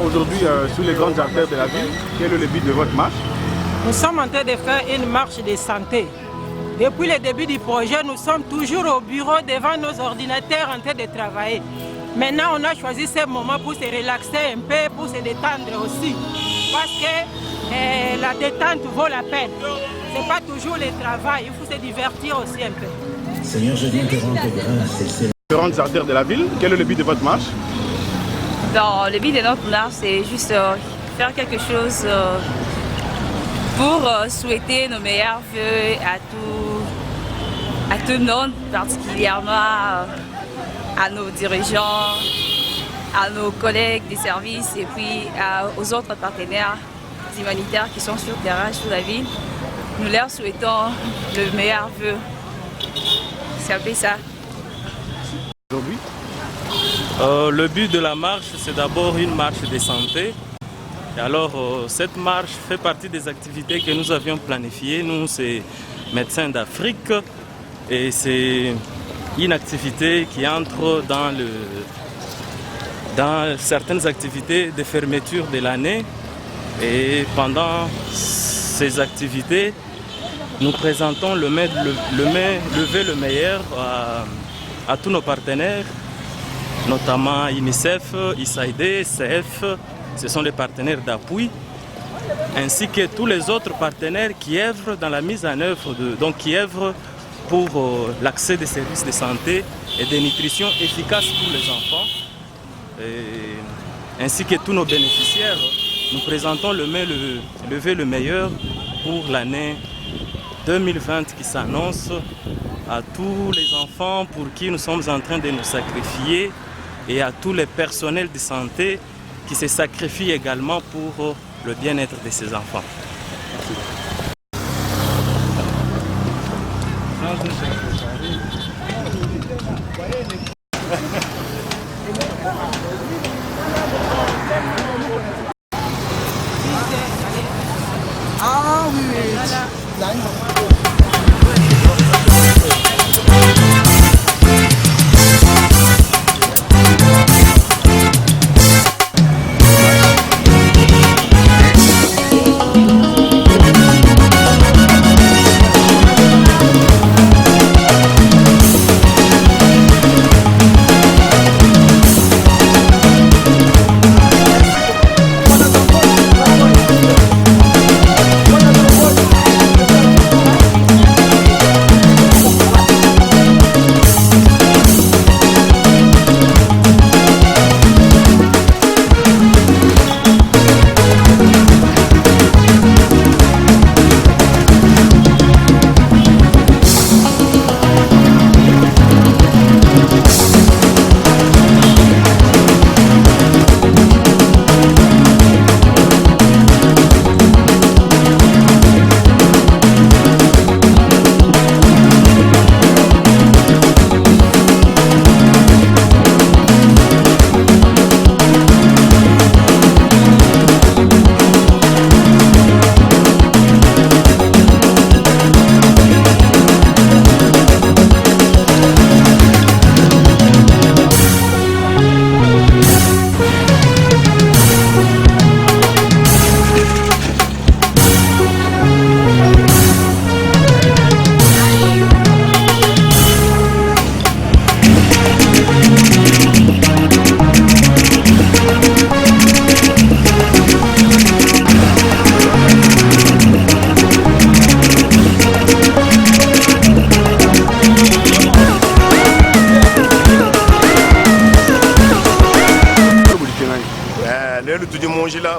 Aujourd'hui, sur les grandes artères de la ville, quel est le but de votre marche? Nous sommes en train de faire une marche de santé. Depuis le début du projet, nous sommes toujours au bureau devant nos ordinateurs en train de travailler. Maintenant, on a choisi ce moment pour se relaxer un peu, pour se détendre aussi. Parce que la détente vaut la peine. Ce n'est pas toujours le travail, il faut se divertir aussi un peu. Seigneur, je viens te rendre grâce. Les grandes artères de la ville, quel est le but de votre marche? Bon, le but de notre marche, c'est juste faire quelque chose pour souhaiter nos meilleurs vœux à tout le monde, particulièrement à nos dirigeants, à nos collègues des services et puis aux autres partenaires humanitaires qui sont sur le terrain, sur la ville. Nous leur souhaitons le meilleur vœu. C'est un peu ça. Aujourd'hui, le but de la marche, c'est d'abord une marche de santé. Et alors, cette marche fait partie des activités que nous avions planifiées. Nous, c'est Médecins d'Afrique. Et c'est une activité qui entre dans certaines activités de fermeture de l'année. Et pendant ces activités, nous présentons le meilleur à tous nos partenaires, notamment UNICEF, USAID, CF, ce sont les partenaires d'appui, ainsi que tous les autres partenaires qui œuvrent dans la mise en œuvre, qui œuvrent pour l'accès des services de santé et de nutrition efficaces pour les enfants, ainsi que tous nos bénéficiaires. Nous présentons le meilleur pour l'année 2020 qui s'annonce à tous les enfants pour qui nous sommes en train de nous sacrifier et à tous les personnels de santé qui se sacrifient également pour le bien-être de ces enfants. Ah oui,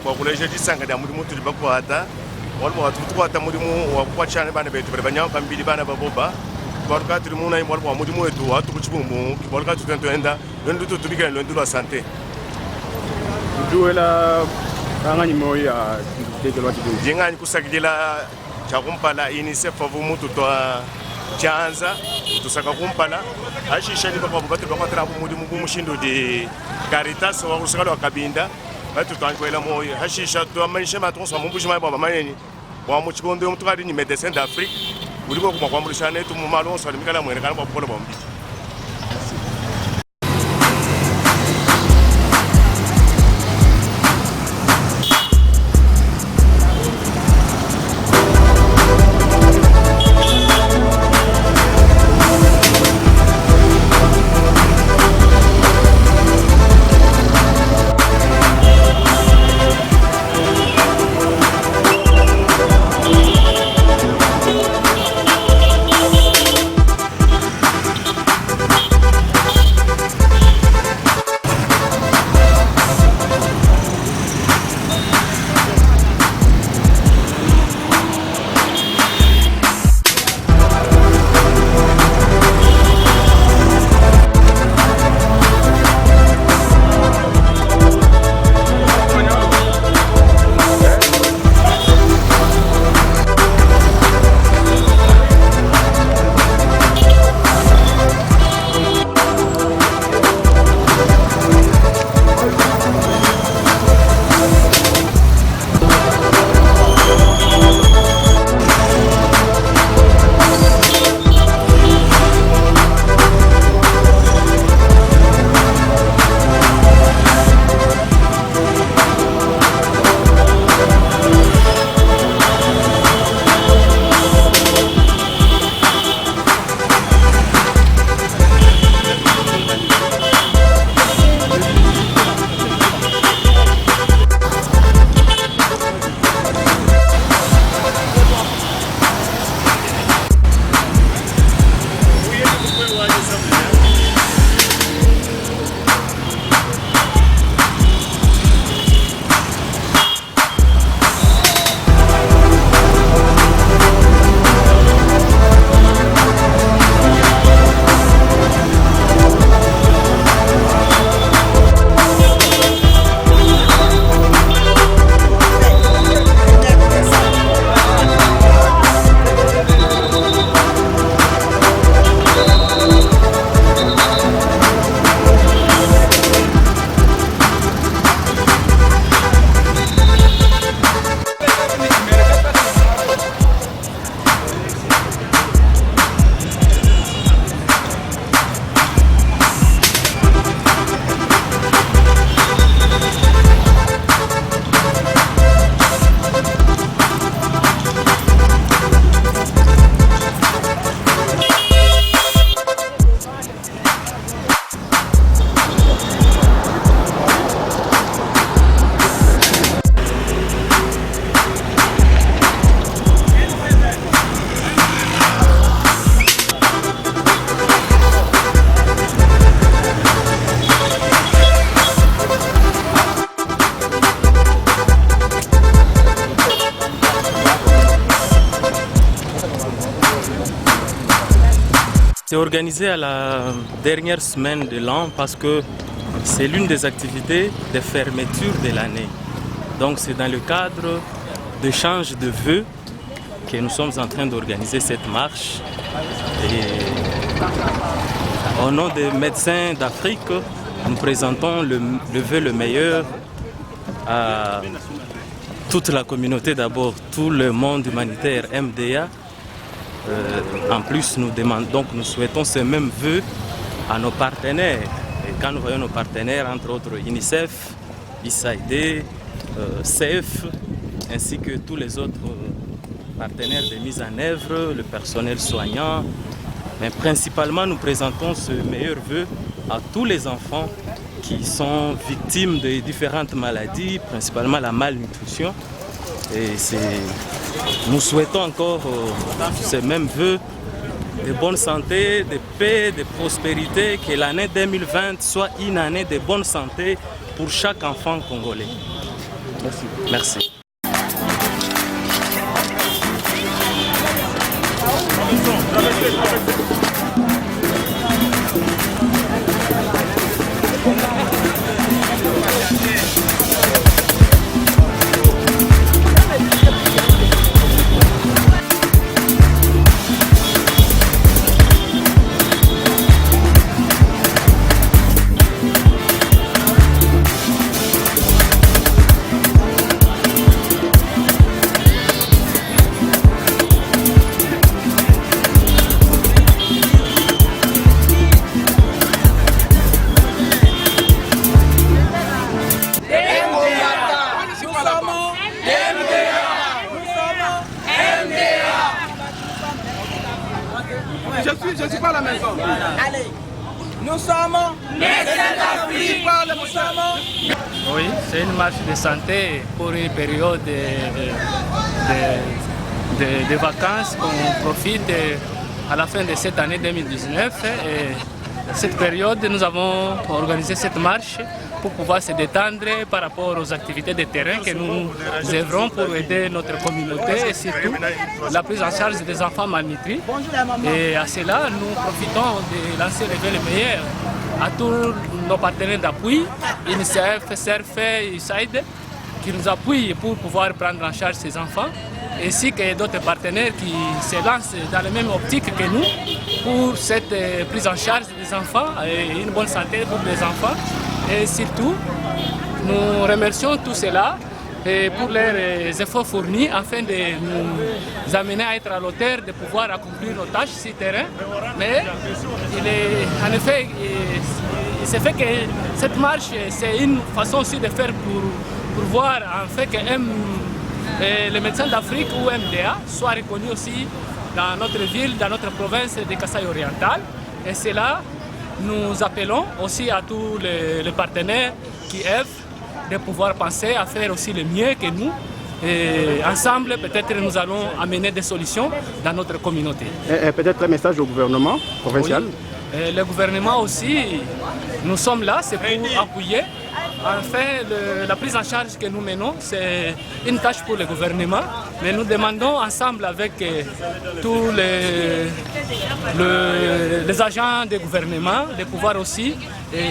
wakuleje disanga da mudimu tuli bakwata walmo watu tukwata mudimu wa kwachana bana betu banya kambili bana baboba barka tuli muna walmo mudimu wetu watu kuchibumbu barka tutenda ndu tubika ndu la santé duela kangani moya de lwa tibu jingani kusakidila cha kumpala UNICEF favumu tutwa chanza tusaka kumpala ashisha ni baba batu bakwatira mudimu kumushindo de Caritas wa kusakala wakabinda batu twankwela moyo hashisha twamanisha matonso mumbushima baba maneni wa muchikondo mutwali ni Médecins d'Afrique uliko kuma kwamulishana etu mumalonso alimikala mwene kana bapolo bombi. C'est organisé à la dernière semaine de l'an parce que c'est l'une des activités de fermeture de l'année. Donc c'est dans le cadre d'échange de vœux que nous sommes en train d'organiser cette marche. Et au nom des Médecins d'Afrique, nous présentons le vœu le meilleur à toute la communauté d'abord, tout le monde humanitaire MDA. En plus, nous souhaitons ce même vœu à nos partenaires. Et quand nous voyons nos partenaires, entre autres UNICEF, USAID, CEF, ainsi que tous les autres partenaires de mise en œuvre, le personnel soignant. Mais principalement, nous présentons ce meilleur vœu à tous les enfants qui sont victimes de différentes maladies, principalement la malnutrition. Et nous souhaitons encore ce même vœu de bonne santé, de paix, de prospérité, que l'année 2020 soit une année de bonne santé pour chaque enfant congolais. Merci. Je suis pas à la maison. Allez. Nous sommes Médecins d'Afrique. Oui, c'est une marche de santé pour une période de vacances qu'on profite à la fin de cette année 2019. Et cette période, nous avons organisé cette marche pour pouvoir se détendre par rapport aux activités de terrain que nous œuvrons pour aider notre communauté et surtout la prise en charge des enfants malnutris. Et à cela, nous profitons de lancer le vœu le meilleur à tous nos partenaires d'appui, UNICEF, CERF, USAID, qui nous appuient pour pouvoir prendre en charge ces enfants, ainsi que d'autres partenaires qui se lancent dans la même optique que nous pour cette prise en charge des enfants et une bonne santé pour les enfants. Et surtout, nous remercions tous ceux-là pour leurs efforts fournis afin de nous amener à être à l'auteur de pouvoir accomplir nos tâches sur le terrain. Mais en effet, il s'est fait que cette marche, c'est une façon aussi de faire pour voir en fait que les médecins d'Afrique ou MDA soient reconnus aussi dans notre ville, dans notre province de Kasaï oriental. Et c'est là nous appelons aussi à tous les partenaires qui œuvrent de pouvoir penser à faire aussi le mieux que nous. Et ensemble, peut-être nous allons amener des solutions dans notre communauté. Et peut-être un message au gouvernement provincial. Oui. Le gouvernement aussi, nous sommes là, c'est pour appuyer. Enfin, la prise en charge que nous menons, c'est une tâche pour le gouvernement, mais nous demandons ensemble avec tous les agents du gouvernement de pouvoir aussi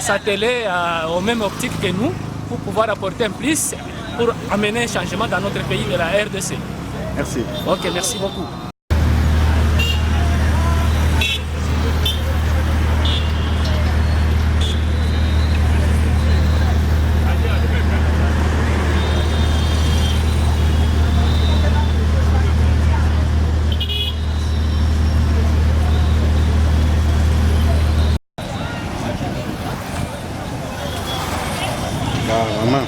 s'atteler aux mêmes optiques que nous pour pouvoir apporter un plus pour amener un changement dans notre pays de la RDC. Merci. Ok, merci beaucoup. Maman.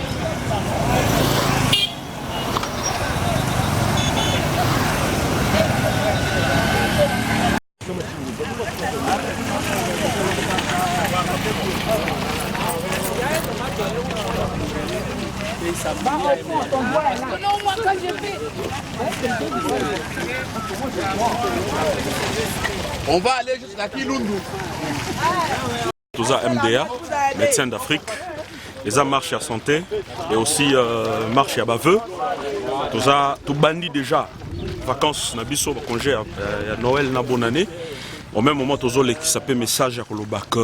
On va aller jusqu'à Kilundu. Tous à MDA, Médecins d'Afrique, les a marché à santé et aussi marché à baveux. Tout bandit déjà, vacances, nabiso, congé à Noël, na bonne année. Au même moment, tous les qui s'appellent message à Kolobak,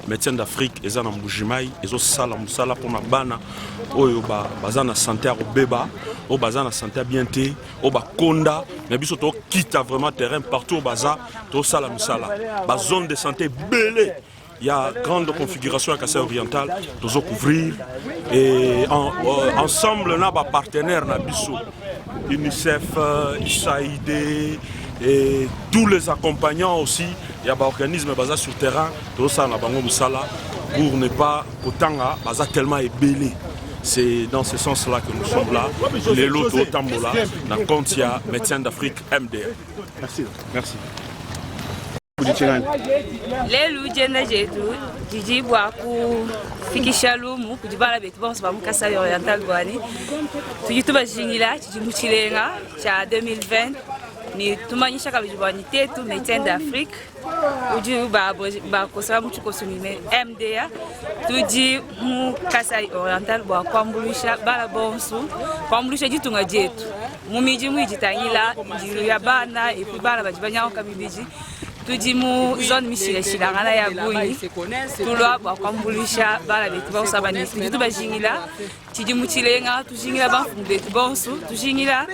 Médecins d'Afrique, ils ont Mbujimaï, ils ont sala musala pour na bana, oyo bazana santé à Obeba, au bazana santé à Bienté, au Bakonda, nabiso to quitte vraiment terrain partout au baza, to sala musala, zone de santé belée. Il y a grande configuration à Kasaï oriental, tous couvrir et ensemble on a des partenaires nabiso, UNICEF, USAID. Et tous les accompagnants aussi, il y a des organismes basés sur le terrain, tout ça na bango musala pour ne pas autant baza tellement ébélé. C'est dans ce sens-là que nous sommes là. Les lots au Tambola, dans le compte il y a Médecins d'Afrique MDA. Merci. Merci. Lelu jenda jetu jiji bwaku fikishalumu kujibala betu bonse ba Kasaï oriental bwani tujituba jingila chimuchilenga cha 2020 ni tumanyisha kabijibwani tetu Médecins d'Afrique uji ba kosa mutu kosumime MDA tuji mu Kasai Oriental ba kwambulisha bala bonsu kwambulisha jitunga jetu mumiji mwijitanyila njiru ya bana epi bana bajibanya okabibiji tuji mu zone mishile shilangana ya buni tulwa ba kwambulisha bala betu ba usabani tuji bajingila tiji muchilenga tujingila bafungu betu bonsu tujingila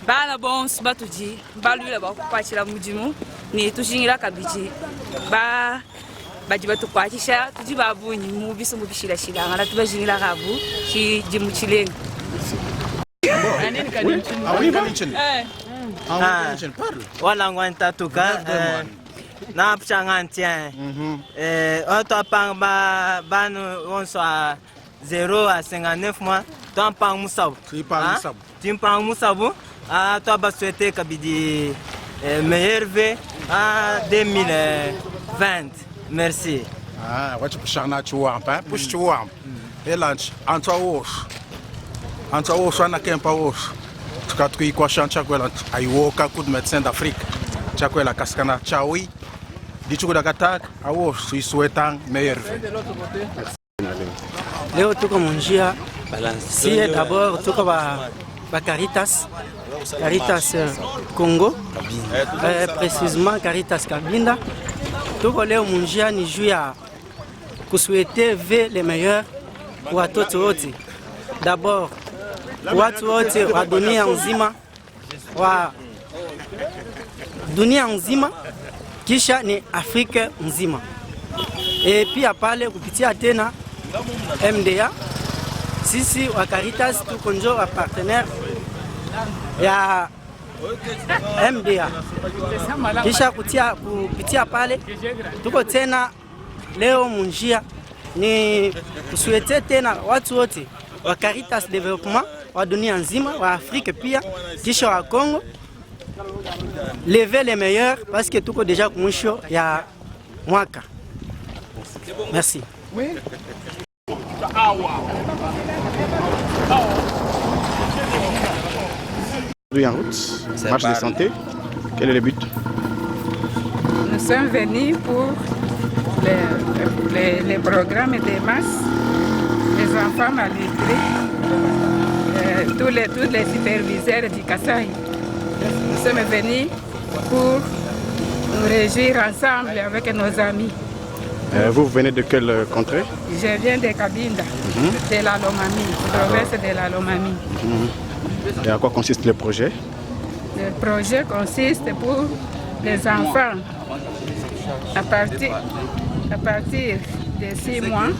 bana bonsu batuji balwila ba kupachila mujimu ni tujingila kabiji ba bajiba tukwachisha tuji babunyi mu biso mu bishila shilangana tubajingila kabu chi jimuchilenga. Wala ngwanta tuka na pchangantien auto pang ba no onso a 0 à 59 mois ton pang musabu tim pang musabu a to ba souhaiter kabidi meilleur vœu à 2020. Merci. Wat je pchana chuam pa push chuam elanch Anta os ana kempa os. Tukatu iko shancha kwela aiwoka kud médecin d'Afrique. Chakwela kaskana chawi. Dichuko dakatak awo suisuetang meilleur. Leo tuko munjia si d'abord tuko ba Caritas Congo, précisément Caritas Kabinda. Tuko leo munjia ni juu ya kusouhaiter les meilleurs kwa watoto wote. D'abord watu wote wa dunia nzima kisha ni Afrika nzima. E pia pale kupitia tena MDA sisi wa Caritas tuko njo wa partenaire ya MDA. Kisha kupitia pale tuko tena leo munjia ni kusuete tena watu wote wa Caritas Development wa dunia nzima wa Afrique pia kisha wa Congo lever les meilleurs parce que tuko déjà kumwisho ya mwaka. Merci. En route, marche de santé. Quel est le but? Nous sommes venus pour les programmes de masse, les enfants malgrés, tous les superviseurs du Kasai. Nous sommes venus pour nous réjouir ensemble avec nos amis. Vous venez de quelle contrée? Je viens de Kabinda, de la Lomami, province de la Lomami. Et à quoi consiste le projet? Le projet consiste pour les enfants à partir de 6 mois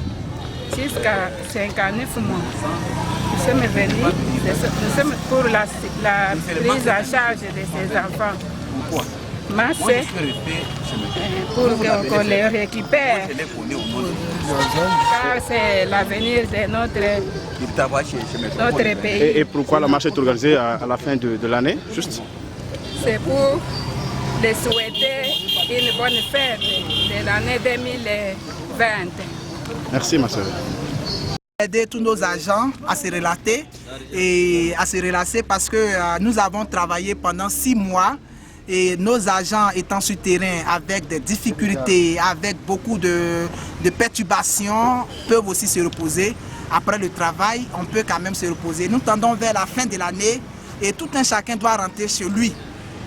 jusqu'à 59 mois. Nous sommes venus pour la prise en charge de ces enfants. Masse pour qu'on les récupère. Car c'est l'avenir de notre pays. Et pourquoi la marche est organisée à la fin de l'année, juste? C'est pour les souhaiter une bonne fête de l'année 2020. Merci ma soeur. Aider tous nos agents à se relater parce que nous avons travaillé pendant 6 mois et nos agents étant sur terrain avec des difficultés, avec beaucoup de perturbations, peuvent aussi se reposer. Après le travail, on peut quand même se reposer. Nous tendons vers la fin de l'année et tout un chacun doit rentrer chez lui.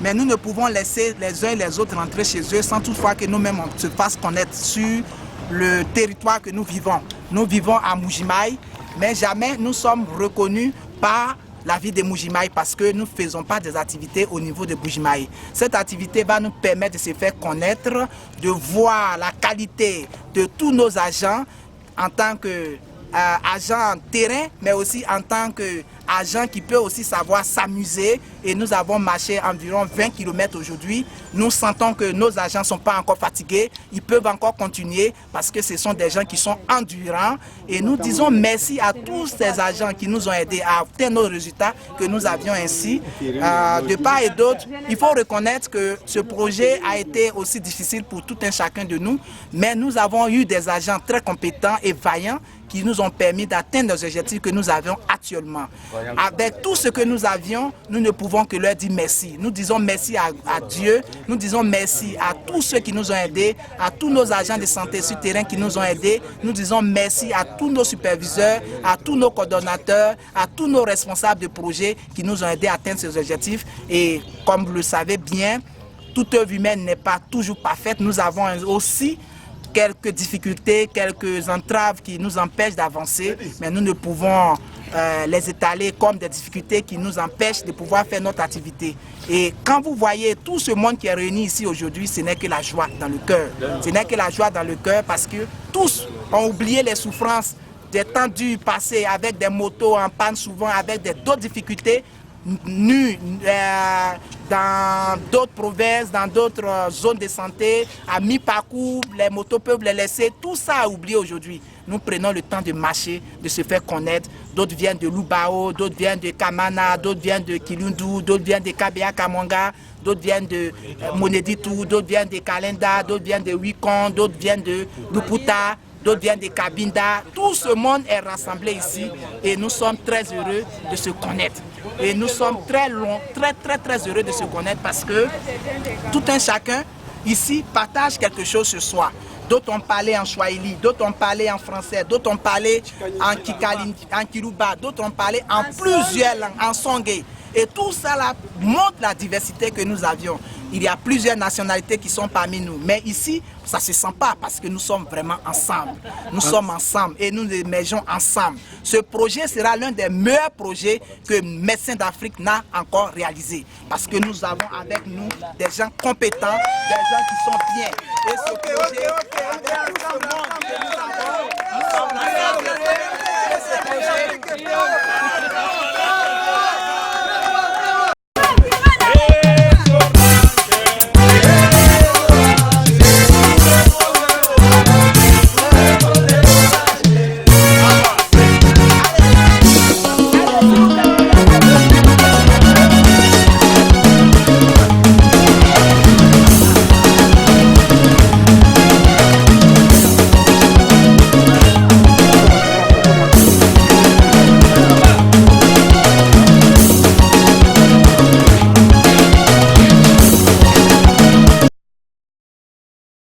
Mais nous ne pouvons laisser les uns et les autres rentrer chez eux sans toutefois que nous-mêmes on se fasse connaître sur le territoire que nous vivons. Nous vivons à Mbuji-Mayi, mais jamais nous sommes reconnus par la ville de Mbuji-Mayi parce que nous ne faisons pas des activités au niveau de Mbuji-Mayi. Cette activité va nous permettre de se faire connaître, de voir la qualité de tous nos agents en tant qu'agents terrain, mais aussi en tant qu'agents qui peut aussi savoir s'amuser. Et nous avons marché environ 20 km aujourd'hui. Nous sentons que nos agents ne sont pas encore fatigués. Ils peuvent encore continuer parce que ce sont des gens qui sont endurants. Et nous disons merci à tous ces agents qui nous ont aidés à obtenir nos résultats que nous avions ainsi. De part et d'autre, il faut reconnaître que ce projet a été aussi difficile pour tout un chacun de nous. Mais nous avons eu des agents très compétents et vaillants qui nous ont permis d'atteindre les objectifs que nous avions actuellement. avec tout ce que nous avions, nous ne pouvons que leur dire merci. Nous disons merci à Dieu, nous disons merci à tous ceux qui nous ont aidés, à tous nos agents de santé sur terrain qui nous ont aidés. Nous disons merci à tous nos superviseurs, à tous nos coordonnateurs, à tous nos responsables de projets qui nous ont aidés à atteindre ces objectifs. Et comme vous le savez bien, toute œuvre humaine n'est pas toujours parfaite. Nous avons aussi quelques difficultés, quelques entraves qui nous empêchent d'avancer, mais nous ne pouvons les étaler comme des difficultés qui nous empêchent de pouvoir faire notre activité. Et quand vous voyez tout ce monde qui est réuni ici aujourd'hui, ce n'est que la joie dans le cœur. Ce n'est que la joie dans le cœur parce que tous ont oublié les souffrances des temps durs passés avec des motos en panne souvent, avec d'autres difficultés nus dans d'autres provinces, dans d'autres zones de santé, à mi-parcours, les motos peuvent les laisser. Tout ça à oublier aujourd'hui. Nous prenons le temps de marcher, de se faire connaître. D'autres viennent de Lubao, d'autres viennent de Kamana, d'autres viennent de Kilundu, d'autres viennent de Kabea Kamonga, d'autres viennent de Moneditu, d'autres viennent de Kalenda, d'autres viennent de Wikon, d'autres viennent de Luputa, d'autres viennent de Kabinda. Tout ce monde est rassemblé ici et nous sommes très heureux de se connaître. Et nous sommes très heureux de se connaître parce que tout un chacun ici partage quelque chose ce soir. D'autres ont parlé en Swahili, d'autres ont parlé en français, d'autres ont parlé en Kikali, en Kiruba, d'autres ont parlé en plusieurs langues, en Songé. Et tout ça là montre la diversité que nous avions. Il y a plusieurs nationalités qui sont parmi nous. Mais ici, ça ne se sent pas parce que nous sommes vraiment ensemble. Nous sommes ensemble et nous émergeons ensemble. Ce projet sera l'un des meilleurs projets que Médecins d'Afrique n'a encore réalisé. Parce que nous avons avec nous des gens compétents, des gens qui sont bien. Et ce projet, avec tout ce monde que nous avons, nous sommes ensemble. Et ce projet,